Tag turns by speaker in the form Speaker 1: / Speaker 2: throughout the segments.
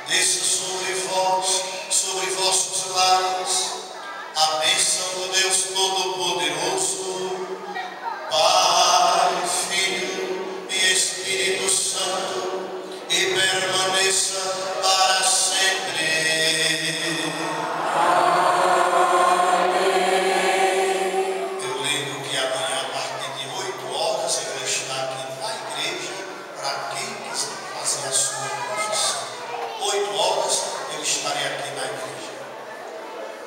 Speaker 1: desça sobre vós, sobre vossos lares, a bênção do Deus Todo-Poderoso, Pai, Filho e Espírito Santo, e permaneça para sempre. Eu lembro que amanhã, a partir de 8 horas, eu vou estar aqui na igreja para quem quiser fazer a sua confissão. 8 horas eu estarei aqui na igreja.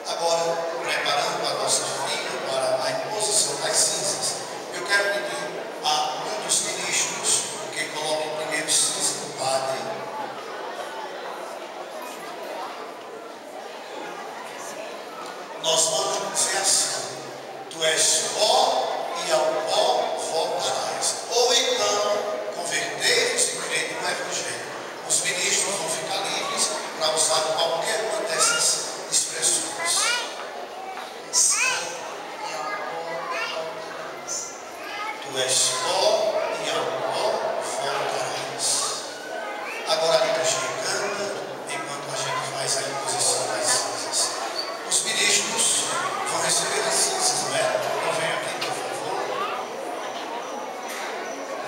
Speaker 1: Agora, preparando a nossa filha para a imposição das cinzas, eu quero pedir a um dos ministros que coloque o primeiro cinza do padre. Nós vamos dizer assim: tu és pó e ao pó voltarás. Ou então, convertei-vos e crede no Evangelho. Os ministros vão ficar livres para usar qualquer uma dessas expressões. Tu és pó e ao pó voltarás. Agora a liturgia canta enquanto a gente faz a imposição das cinzas. Os ministros vão receber as cinzas, não é? Então vem aqui, por favor.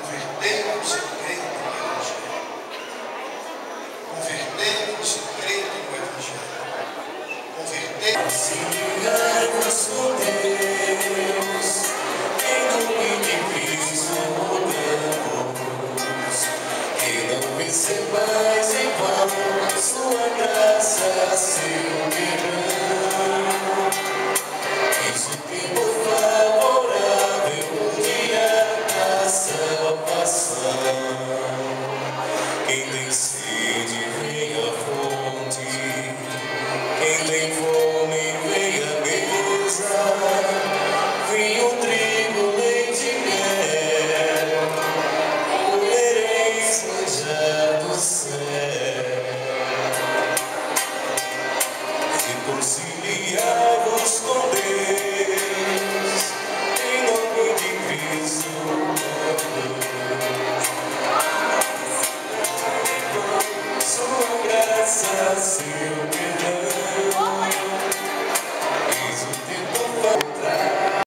Speaker 1: Convertei-vos e crede no Evangelho. Convertei-vos e crede no Evangelho. Convertei-vos com Deus, em nome de Cristo oramos, que não recebais em vão sua graça, seu perdão, que suprimo favorável no dia da salvação. Quem tem sede, venha à fonte. Quem tem fome, venha à mesa. Vinho, trigo, leite e mel, comereis manjar do céu. Reconciliai-vos com Deus, em nome de Cristo. Sua graça, seu